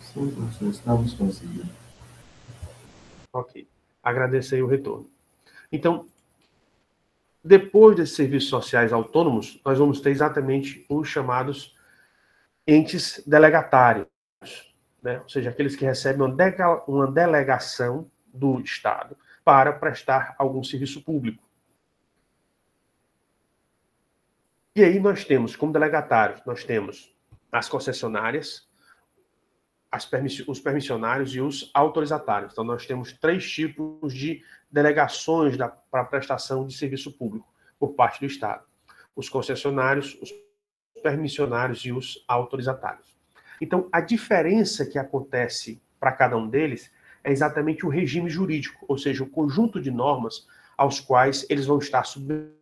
Sim, professor, estamos conseguindo. Ok. Agradeço aí o retorno. Então, depois desses serviços sociais autônomos, nós vamos ter exatamente os chamados entes delegatários, né? Ou seja, aqueles que recebem uma delegação do Estado para prestar algum serviço público. E aí nós temos, como delegatários, nós temos as concessionárias, os permissionários e os autorizatários. Então, nós temos 3 tipos de delegações para prestação de serviço público por parte do Estado. Os concessionários, os permissionários e os autorizatários. Então, a diferença que acontece para cada um deles é exatamente o regime jurídico, ou seja, o conjunto de normas aos quais eles vão estar submetidos.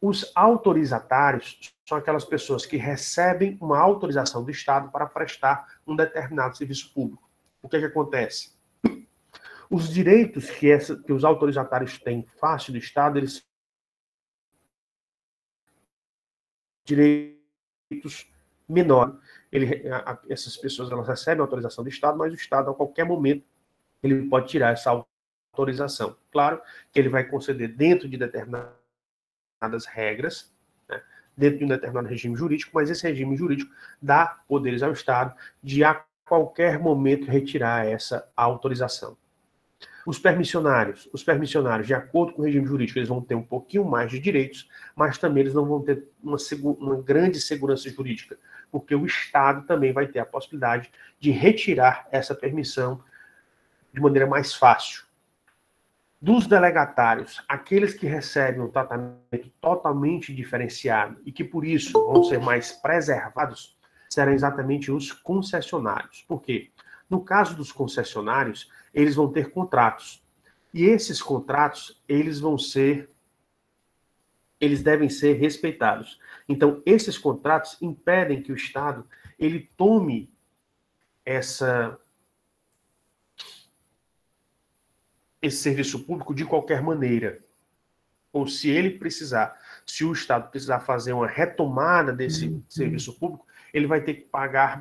Os autorizatários são aquelas pessoas que recebem uma autorização do Estado para prestar um determinado serviço público. O que é que acontece? Os direitos que os autorizatários têm face do Estado, eles são direitos menores. Essas pessoas elas recebem a autorização do Estado, mas o Estado, a qualquer momento, ele pode tirar essa autorização. Claro que ele vai conceder dentro de determinadas regras, né, dentro de um determinado regime jurídico, mas esse regime jurídico dá poderes ao Estado de a qualquer momento retirar essa autorização. Os permissionários, de acordo com o regime jurídico, eles vão ter um pouquinho mais de direitos, mas também eles não vão ter uma grande segurança jurídica, porque o Estado também vai ter a possibilidade de retirar essa permissão de maneira mais fácil. Dos delegatários, aqueles que recebem um tratamento totalmente diferenciado e que, por isso, vão ser mais preservados, serão exatamente os concessionários. Por quê? No caso dos concessionários, eles vão ter contratos. E esses contratos, eles devem ser respeitados. Então, esses contratos impedem que o Estado ele tome esse serviço público de qualquer maneira. Ou se o Estado precisar fazer uma retomada desse serviço público, ele vai ter que pagar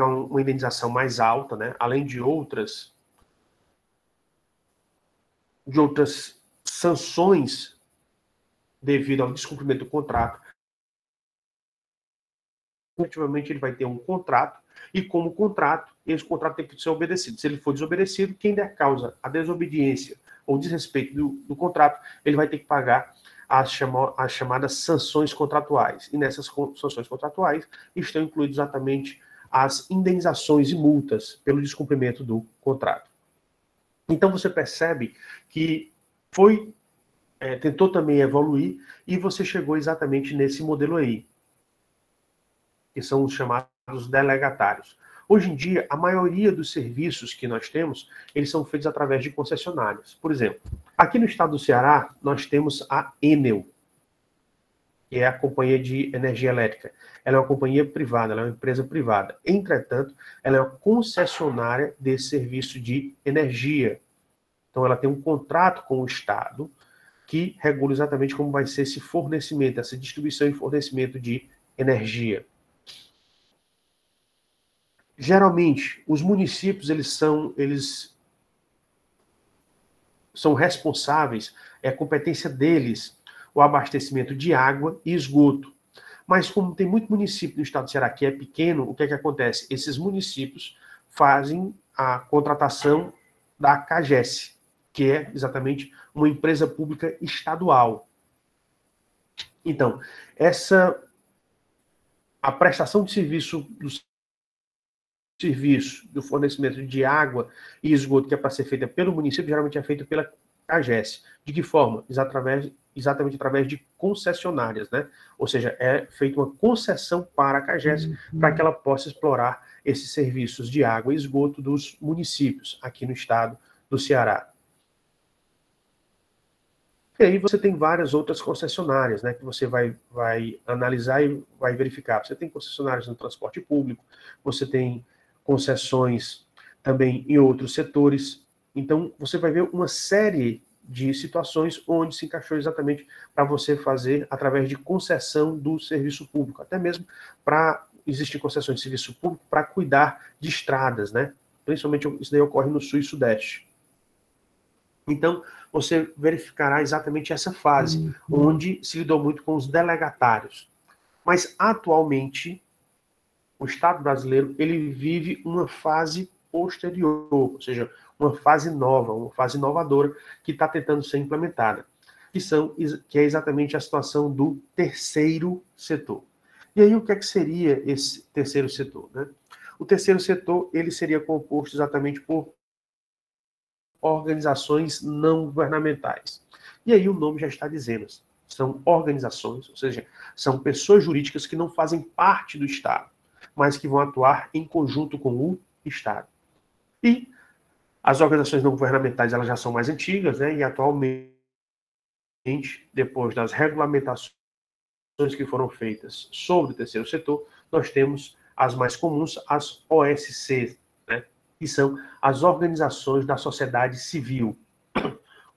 uma indenização mais alta, né? Além de outras sanções devido ao descumprimento do contrato. Efetivamente, ele vai ter um contrato, e como contrato, esse contrato tem que ser obedecido. Se ele for desobedecido, quem der causa à desobediência ou desrespeito do contrato, ele vai ter que pagar as chamadas sanções contratuais. E nessas sanções contratuais estão incluídas exatamente as indenizações e multas pelo descumprimento do contrato. Então você percebe que tentou também evoluir e você chegou exatamente nesse modelo aí, que são os chamados delegatários. Hoje em dia, a maioria dos serviços que nós temos, eles são feitos através de concessionárias. Por exemplo, aqui no estado do Ceará, nós temos a Enel, que é a Companhia de Energia Elétrica. Ela é uma companhia privada, ela é uma empresa privada. Entretanto, ela é uma concessionária desse serviço de energia. Então, ela tem um contrato com o Estado que regula exatamente como vai ser esse fornecimento, essa distribuição e fornecimento de energia. Geralmente, os municípios eles são responsáveis, é competência deles, o abastecimento de água e esgoto. Mas como tem muito município no estado do Ceará que é pequeno, o que é que acontece? Esses municípios fazem a contratação da CAGES, que é exatamente uma empresa pública estadual. Então, a prestação de serviço do fornecimento de água e esgoto que é para ser feita pelo município, geralmente é feita pela CAGES. De que forma? Exatamente através de concessionárias, né? Ou seja, é feita uma concessão para a CAGES para que ela possa explorar esses serviços de água e esgoto dos municípios aqui no estado do Ceará. E aí você tem várias outras concessionárias, né, que você vai analisar e vai verificar. Você tem concessionárias no transporte público, você tem concessões também em outros setores. Então, você vai ver uma série de situações onde se encaixou exatamente para você fazer através de concessão do serviço público. Até mesmo existem concessões de serviço público para cuidar de estradas, né? Principalmente isso daí ocorre no sul e sudeste. Então, você verificará exatamente essa fase, onde se lidou muito com os delegatários. Mas, atualmente, o Estado brasileiro ele vive uma fase posterior, ou seja, uma fase nova, uma fase inovadora que está tentando ser implementada, que é exatamente a situação do terceiro setor. E aí, o que é que seria esse terceiro setor, né? O terceiro setor ele seria composto exatamente por organizações não governamentais. E aí o nome já está dizendo, são organizações, ou seja, são pessoas jurídicas que não fazem parte do Estado, mas que vão atuar em conjunto com o Estado. E as organizações não governamentais elas já são mais antigas, né? E atualmente, depois das regulamentações que foram feitas sobre o terceiro setor, nós temos as mais comuns, as OSCs, né? Que são as organizações da sociedade civil,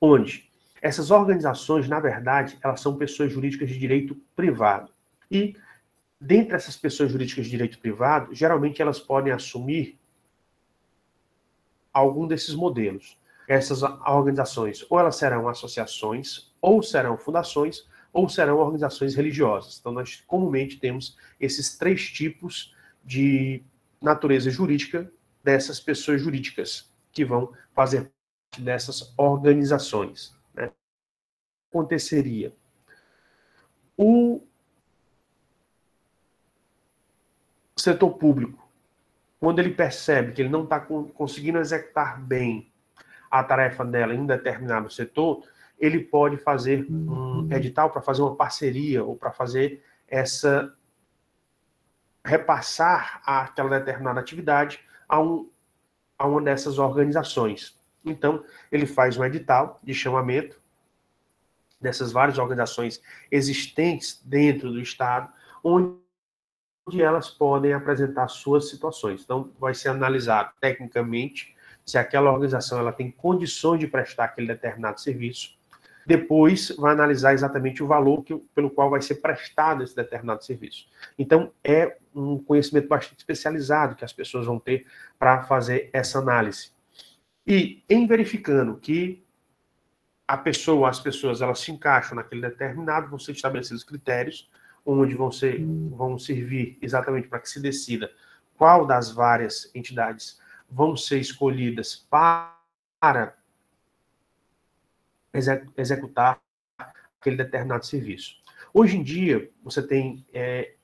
onde essas organizações, na verdade, elas são pessoas jurídicas de direito privado. E, dentre essas pessoas jurídicas de direito privado, geralmente elas podem assumir algum desses modelos. Essas organizações, ou elas serão associações, ou serão fundações, ou serão organizações religiosas. Então, nós comumente temos esses três tipos de natureza jurídica dessas pessoas jurídicas que vão fazer parte dessas organizações. Né? O que aconteceria? O setor público, quando ele percebe que ele não está conseguindo executar bem a tarefa dela em um determinado setor, ele pode fazer um edital para fazer uma parceria ou para fazer repassar aquela determinada atividade a uma dessas organizações. Então, ele faz um edital de chamamento dessas várias organizações existentes dentro do Estado, onde elas podem apresentar suas situações. Então, vai ser analisado tecnicamente se aquela organização ela tem condições de prestar aquele determinado serviço. Depois, vai analisar exatamente o valor pelo qual vai ser prestado esse determinado serviço. Então, é um conhecimento bastante especializado que as pessoas vão ter para fazer essa análise. E, em verificando que as pessoas elas se encaixam naquele determinado, vão ser estabelecidos critérios, onde vão servir exatamente para que se decida qual das várias entidades vão ser escolhidas para executar aquele determinado serviço. Hoje em dia, você tem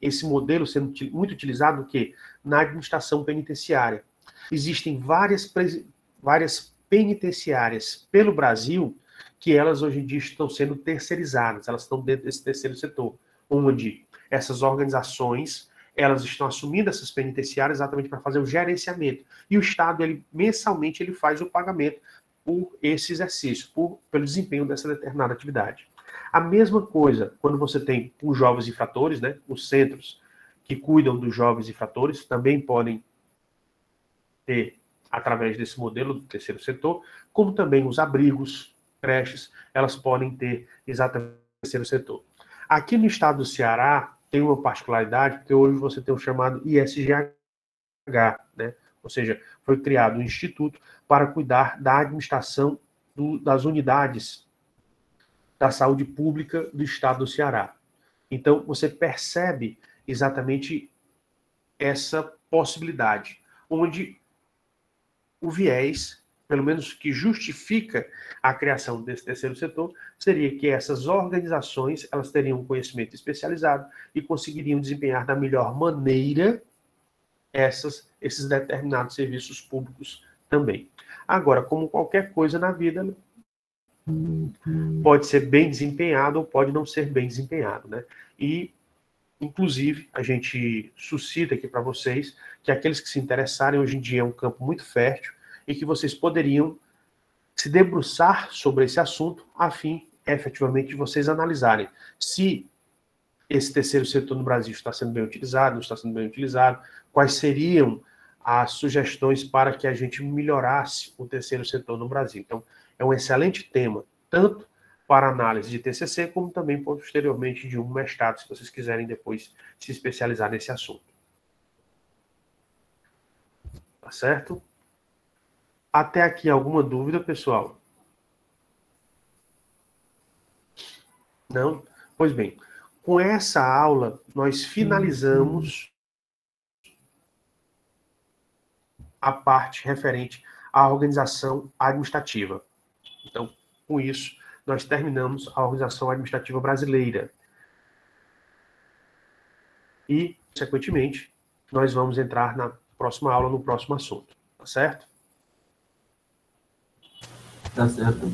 esse modelo sendo muito utilizado na administração penitenciária. Existem várias penitenciárias pelo Brasil que elas hoje em dia estão sendo terceirizadas, elas estão dentro desse terceiro setor, onde essas organizações elas estão assumindo essas penitenciárias exatamente para fazer o gerenciamento. E o Estado, mensalmente, ele faz o pagamento por esse exercício, pelo desempenho dessa determinada atividade. A mesma coisa quando você tem os jovens infratores, né? Os centros que cuidam dos jovens infratores também podem ter, através desse modelo do terceiro setor, como também os abrigos, creches, elas podem ter exatamente o terceiro setor. Aqui no estado do Ceará tem uma particularidade, porque hoje você tem o chamado ISGH, né? Ou seja, foi criado um instituto para cuidar da administração das unidades da saúde pública do estado do Ceará. Então, você percebe exatamente essa possibilidade, onde o viés, pelo menos que justifica a criação desse terceiro setor, seria que essas organizações elas teriam um conhecimento especializado e conseguiriam desempenhar da melhor maneira esses determinados serviços públicos também. Agora, como qualquer coisa na vida, pode ser bem desempenhado ou pode não ser bem desempenhado, né? E, inclusive, a gente suscita aqui para vocês que aqueles que se interessarem, hoje em dia é um campo muito fértil e que vocês poderiam se debruçar sobre esse assunto a fim, efetivamente, de vocês analisarem se esse terceiro setor no Brasil está sendo bem utilizado, não está sendo bem utilizado, quais seriam as sugestões para que a gente melhorasse o terceiro setor no Brasil. Então, é um excelente tema, tanto para análise de TCC, como também posteriormente de um mestrado, se vocês quiserem depois se especializar nesse assunto. Tá certo? Até aqui alguma dúvida, pessoal? Não? Pois bem, com essa aula nós finalizamos a parte referente à organização administrativa. Então, com isso, nós terminamos a organização administrativa brasileira. E, consequentemente, nós vamos entrar na próxima aula, no próximo assunto. Tá certo? Tá certo.